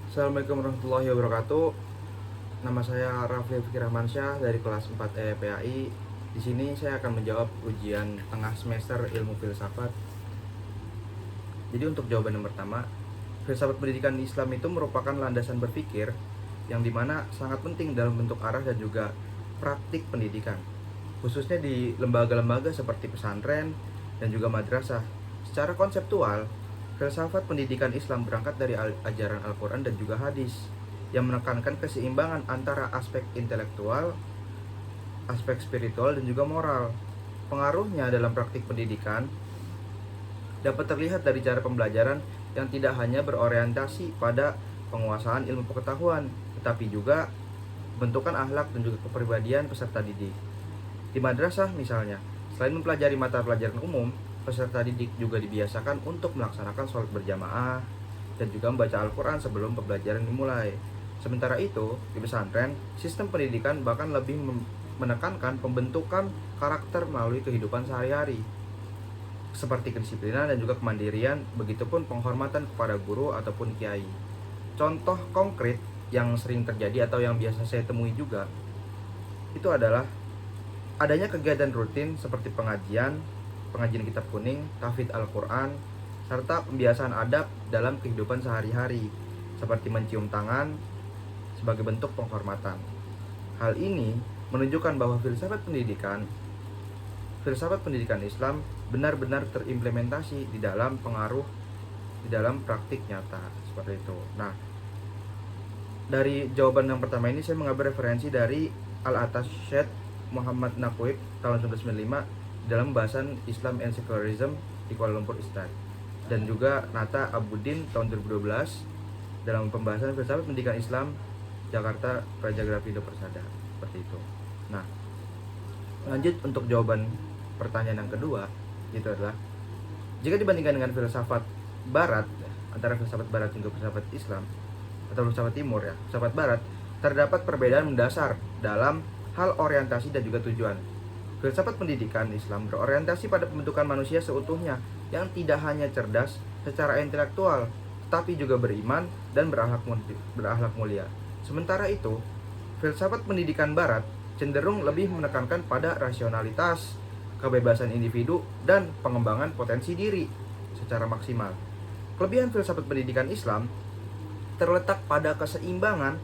Assalamualaikum warahmatullahi wabarakatuh. Nama saya Rafli Fikri Rahmansyah dari kelas 4 PAI. Di sini saya akan menjawab ujian tengah semester ilmu filsafat. Jadi untuk jawaban yang pertama, filsafat pendidikan Islam itu merupakan landasan berpikir yang dimana sangat penting dalam bentuk arah dan juga praktik pendidikan, khususnya di lembaga-lembaga seperti pesantren dan juga madrasah. Secara konseptual, filsafat pendidikan Islam berangkat dari ajaran Al-Quran dan juga hadis yang menekankan keseimbangan antara aspek intelektual, aspek spiritual, dan juga moral. Pengaruhnya dalam praktik pendidikan dapat terlihat dari cara pembelajaran yang tidak hanya berorientasi pada penguasaan ilmu pengetahuan, tetapi juga bentukan akhlak dan juga kepribadian peserta didik. Di madrasah misalnya, selain mempelajari mata pelajaran umum, peserta didik juga dibiasakan untuk melaksanakan sholat berjamaah dan juga membaca Al-Quran sebelum pembelajaran dimulai. Sementara itu, di pesantren, sistem pendidikan bahkan lebih menekankan pembentukan karakter melalui kehidupan sehari-hari, seperti kedisiplinan dan juga kemandirian, begitupun penghormatan kepada guru ataupun kiai. Contoh konkret yang sering terjadi atau yang biasa saya temui juga, itu adalah adanya kegiatan rutin seperti pengajian kitab kuning, tahfidz Al-Quran, serta pembiasaan adab dalam kehidupan sehari-hari, seperti mencium tangan sebagai bentuk penghormatan. Hal ini menunjukkan bahwa filsafat pendidikan Islam benar-benar terimplementasi di dalam praktik nyata, seperti itu. Nah, dari jawaban yang pertama ini saya mengambil referensi dari Al-Atashed Muhammad Naqib tahun 1995 dalam bahasan Islam and Secularism di Kuala Lumpur Ustad, dan juga Nata Abudin tahun 2012 dalam pembahasan filsafat pendidikan Islam Jakarta Prajagrafi Persada, seperti itu. Nah, lanjut untuk jawaban pertanyaan yang kedua, itu adalah jika dibandingkan dengan filsafat Barat, antara filsafat Barat dan filsafat Islam atau filsafat Timur, filsafat Barat, terdapat perbedaan mendasar dalam hal orientasi dan juga tujuan. Filsafat pendidikan Islam berorientasi pada pembentukan manusia seutuhnya yang tidak hanya cerdas secara intelektual, tetapi juga beriman dan berakhlak mulia. Sementara itu, filsafat pendidikan Barat cenderung lebih menekankan pada rasionalitas, kebebasan individu, dan pengembangan potensi diri secara maksimal. Kelebihan filsafat pendidikan Islam terletak pada keseimbangan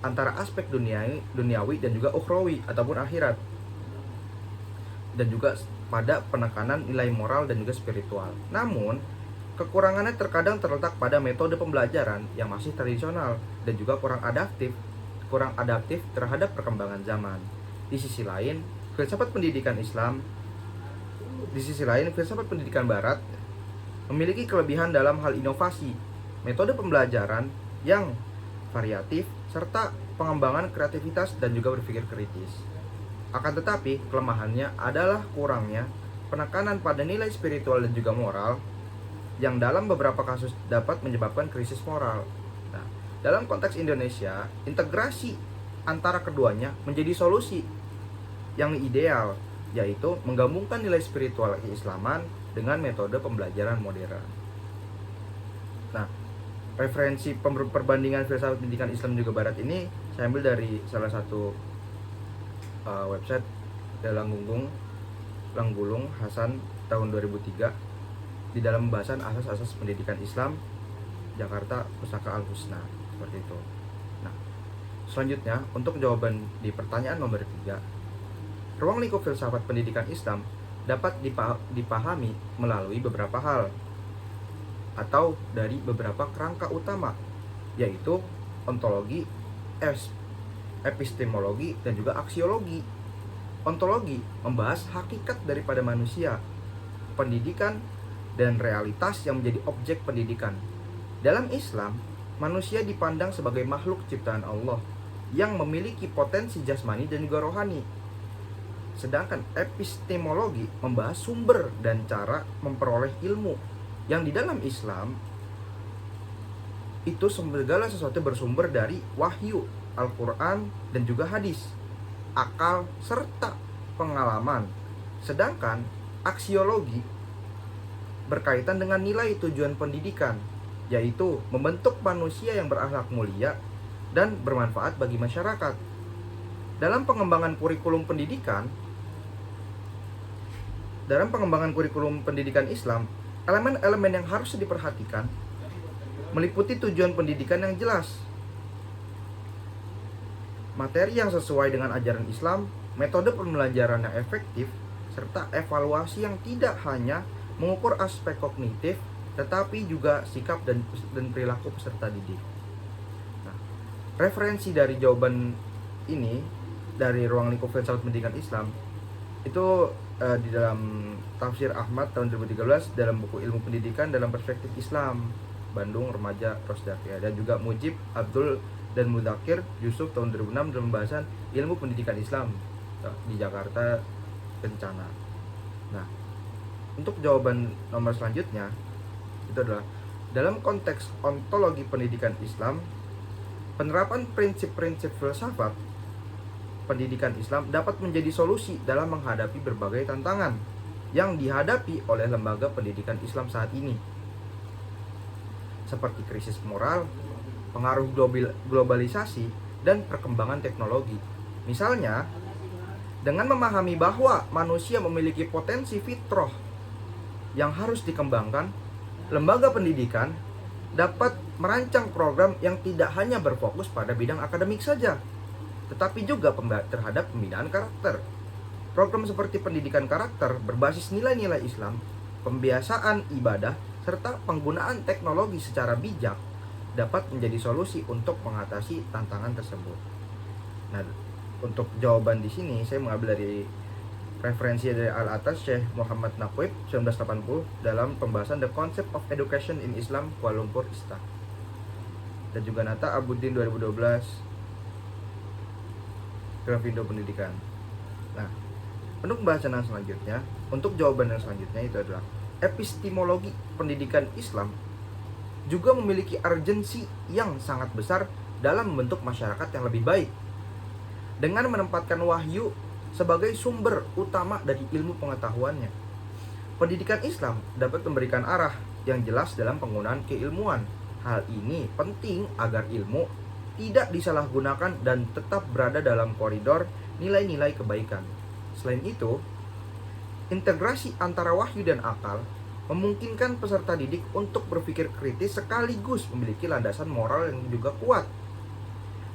antara aspek duniawi dan juga ukhrawi ataupun akhirat, dan juga pada penekanan nilai moral dan juga spiritual. Namun, kekurangannya terkadang terletak pada metode pembelajaran yang masih tradisional dan juga kurang adaptif terhadap perkembangan zaman. Di sisi lain, filsafat pendidikan Barat memiliki kelebihan dalam hal inovasi, metode pembelajaran yang variatif, serta pengembangan kreativitas dan juga berpikir kritis. Akan tetapi, kelemahannya adalah kurangnya penekanan pada nilai spiritual dan juga moral yang dalam beberapa kasus dapat menyebabkan krisis moral. Nah, dalam konteks Indonesia, integrasi antara keduanya menjadi solusi yang ideal, yaitu menggabungkan nilai spiritual keislaman dengan metode pembelajaran modern. Nah, referensi perbandingan filsafat pendidikan Islam juga Barat ini saya ambil dari salah satu website Langgulung Hasan tahun 2003 di dalam pembahasan asas-asas pendidikan Islam Jakarta Pusaka Al-Husna, seperti itu. Nah, selanjutnya untuk jawaban di pertanyaan nomor 3, ruang lingkup filsafat pendidikan Islam dapat dipahami melalui beberapa hal atau dari beberapa kerangka utama, yaitu ontologi, epistemologi, dan juga aksiologi. Ontologi membahas hakikat daripada manusia, pendidikan, dan realitas yang menjadi objek pendidikan. Dalam Islam, manusia dipandang sebagai makhluk ciptaan Allah yang memiliki potensi jasmani dan juga rohani. Sedangkan epistemologi membahas sumber dan cara memperoleh ilmu, yang di dalam Islam itu segala sesuatu bersumber dari wahyu, Al-Quran, dan juga hadis, akal, serta pengalaman. Sedangkan aksiologi berkaitan dengan nilai tujuan pendidikan, yaitu membentuk manusia yang berakhlak mulia dan bermanfaat bagi masyarakat. Dalam pengembangan kurikulum pendidikan Islam, elemen-elemen yang harus diperhatikan meliputi tujuan pendidikan yang jelas, materi yang sesuai dengan ajaran Islam, metode pembelajaran yang efektif, serta evaluasi yang tidak hanya mengukur aspek kognitif, tetapi juga sikap dan perilaku peserta didik. Nah, referensi dari jawaban ini dari ruang lingkup filsafat pendidikan Islam itu di dalam Tafsir Ahmad tahun 2013 dalam buku Ilmu Pendidikan dalam Perspektif Islam, Bandung Remaja Rosdaqia, dan juga Mujib Abdul dan Mudakir Yusuf tahun 2006 dalam pembahasan Ilmu Pendidikan Islam di Jakarta Kencana. Nah, untuk jawaban nomor selanjutnya itu adalah dalam konteks ontologi pendidikan Islam, penerapan prinsip-prinsip filsafat pendidikan Islam dapat menjadi solusi dalam menghadapi berbagai tantangan yang dihadapi oleh lembaga pendidikan Islam saat ini, seperti krisis moral, pengaruh globalisasi, dan perkembangan teknologi. Misalnya, dengan memahami bahwa manusia memiliki potensi fitrah yang harus dikembangkan, lembaga pendidikan dapat merancang program yang tidak hanya berfokus pada bidang akademik saja, tetapi juga terhadap pembinaan karakter. Program seperti pendidikan karakter berbasis nilai-nilai Islam, pembiasaan ibadah, serta penggunaan teknologi secara bijak dapat menjadi solusi untuk mengatasi tantangan tersebut. Nah, untuk jawaban di sini saya mengambil dari referensi dari Al-Atas Syekh Muhammad Naqib 1980 dalam pembahasan The Concept of Education in Islam Kuala Lumpur ISTA, dan juga Nata Abuddin 2012 Grafindo Pendidikan. Nah, untuk pembahasan yang selanjutnya, untuk jawaban yang selanjutnya itu adalah epistemologi pendidikan Islam juga memiliki urgensi yang sangat besar dalam membentuk masyarakat yang lebih baik, dengan menempatkan wahyu sebagai sumber utama dari ilmu pengetahuannya. Pendidikan Islam dapat memberikan arah yang jelas dalam penggunaan keilmuan. Hal ini penting agar ilmu tidak disalahgunakan dan tetap berada dalam koridor nilai-nilai kebaikan. Selain itu, integrasi antara wahyu dan akal memungkinkan peserta didik untuk berpikir kritis sekaligus memiliki landasan moral yang juga kuat.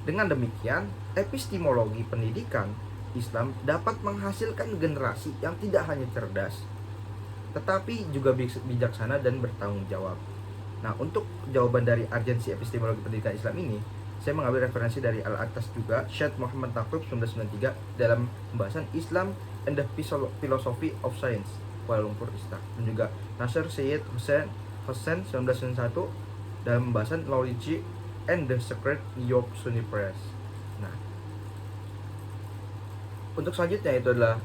Dengan demikian, epistemologi pendidikan Islam dapat menghasilkan generasi yang tidak hanya cerdas, tetapi juga bijaksana dan bertanggung jawab. Nah, untuk jawaban dari urgensi epistemologi pendidikan Islam ini, saya mengambil referensi dari Al-Atas juga, Syekh Muhammad Naqib 1993 dalam pembahasan Islam and the Philosophy of Science Kuala Lumpur ISTA, dan juga Nasir Syed Hussain 1991 dalam pembahasan Knowledge and the Secret New York Sunni Press. Nah, untuk selanjutnya itu adalah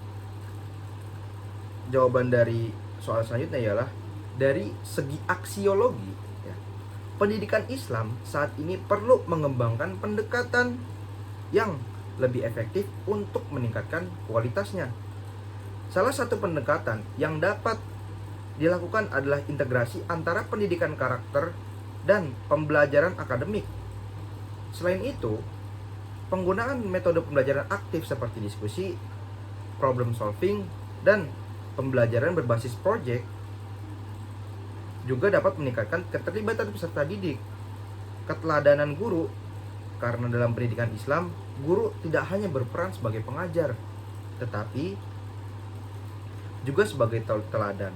jawaban dari soal selanjutnya ialah dari segi aksiologi. Pendidikan Islam saat ini perlu mengembangkan pendekatan yang lebih efektif untuk meningkatkan kualitasnya. Salah satu pendekatan yang dapat dilakukan adalah integrasi antara pendidikan karakter dan pembelajaran akademik. Selain itu, penggunaan metode pembelajaran aktif seperti diskusi, problem solving, dan pembelajaran berbasis project juga dapat meningkatkan keterlibatan peserta didik, keteladanan guru, karena dalam pendidikan Islam, guru tidak hanya berperan sebagai pengajar, tetapi juga sebagai teladan.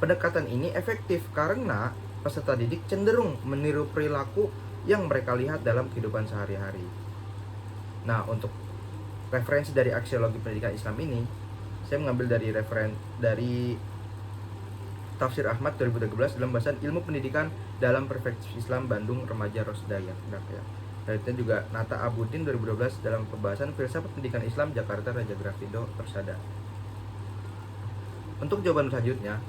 Pendekatan ini efektif karena peserta didik cenderung meniru perilaku yang mereka lihat dalam kehidupan sehari-hari. Nah, untuk referensi dari aksiologi pendidikan Islam ini, saya mengambil dari Tafsir Ahmad 2013 dalam bahasan Ilmu Pendidikan dalam Perspektif Islam Bandung Remaja Rosdaya. Dan itu juga Nata Abuddin 2012 dalam pembahasan Filsafat Pendidikan Islam Jakarta Raja Grafindo Persada. Untuk jawaban selanjutnya,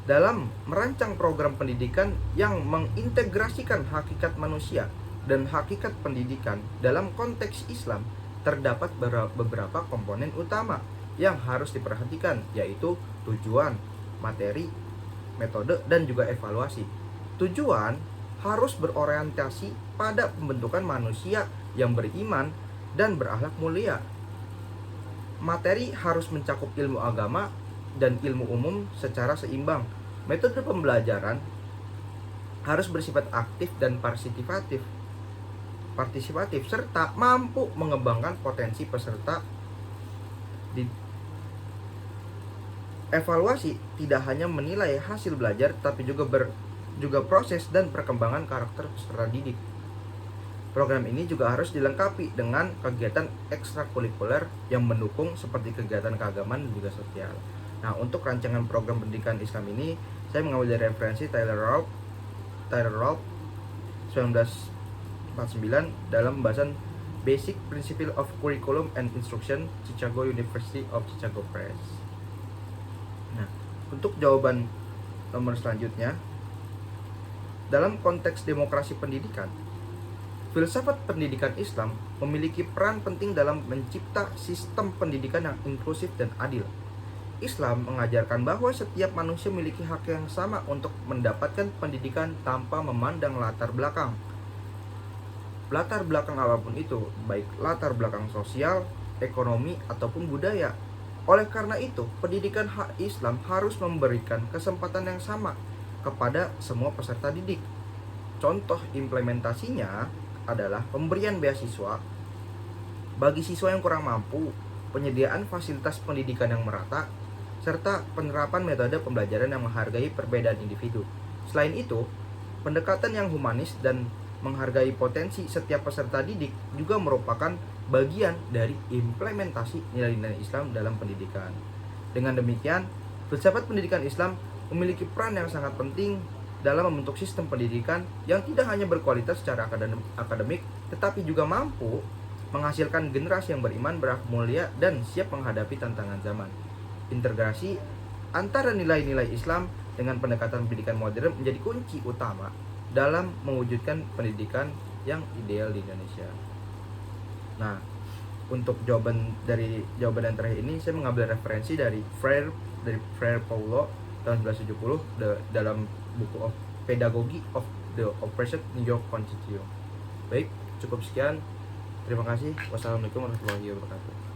dalam merancang program pendidikan yang mengintegrasikan hakikat manusia dan hakikat pendidikan dalam konteks Islam, terdapat beberapa komponen utama yang harus diperhatikan, yaitu tujuan, materi, metode, dan juga evaluasi. Tujuan harus berorientasi pada pembentukan manusia yang beriman dan berakhlak mulia. Materi harus mencakup ilmu agama dan ilmu umum secara seimbang. Metode pembelajaran harus bersifat aktif dan partisipatif serta mampu mengembangkan potensi peserta. Evaluasi tidak hanya menilai hasil belajar, tapi juga proses dan perkembangan karakter peserta didik. Program ini juga harus dilengkapi dengan kegiatan ekstrakurikuler yang mendukung seperti kegiatan keagamaan dan juga sosial. Nah, untuk rancangan program pendidikan Islam ini, saya mengambil dari referensi Taylor Ralph 1949 dalam pembahasan Basic Principle of Curriculum and Instruction, Chicago University of Chicago Press. Nah, untuk jawaban nomor selanjutnya, dalam konteks demokrasi pendidikan, filsafat pendidikan Islam memiliki peran penting dalam mencipta sistem pendidikan yang inklusif dan adil. Islam mengajarkan bahwa setiap manusia memiliki hak yang sama untuk mendapatkan pendidikan tanpa memandang latar belakang. Latar belakang apapun itu, baik latar belakang sosial, ekonomi, ataupun budaya. Oleh karena itu, pendidikan hak Islam harus memberikan kesempatan yang sama kepada semua peserta didik. Contoh implementasinya adalah pemberian beasiswa bagi siswa yang kurang mampu, penyediaan fasilitas pendidikan yang merata, serta penerapan metode pembelajaran yang menghargai perbedaan individu. Selain itu, pendekatan yang humanis dan menghargai potensi setiap peserta didik juga merupakan bagian dari implementasi nilai-nilai Islam dalam pendidikan. Dengan demikian, filsafat pendidikan Islam memiliki peran yang sangat penting dalam membentuk sistem pendidikan yang tidak hanya berkualitas secara akademik, tetapi juga mampu menghasilkan generasi yang beriman, berakhlak mulia, dan siap menghadapi tantangan zaman. Integrasi antara nilai-nilai Islam dengan pendekatan pendidikan modern menjadi kunci utama dalam mewujudkan pendidikan yang ideal di Indonesia. Nah, untuk jawaban yang terakhir ini saya mengambil referensi dari Frere Paulo tahun 1970 dalam buku of Pedagogy of the Oppressed New York Constitution. Baik, cukup sekian. Terima kasih. Wassalamualaikum warahmatullahi wabarakatuh.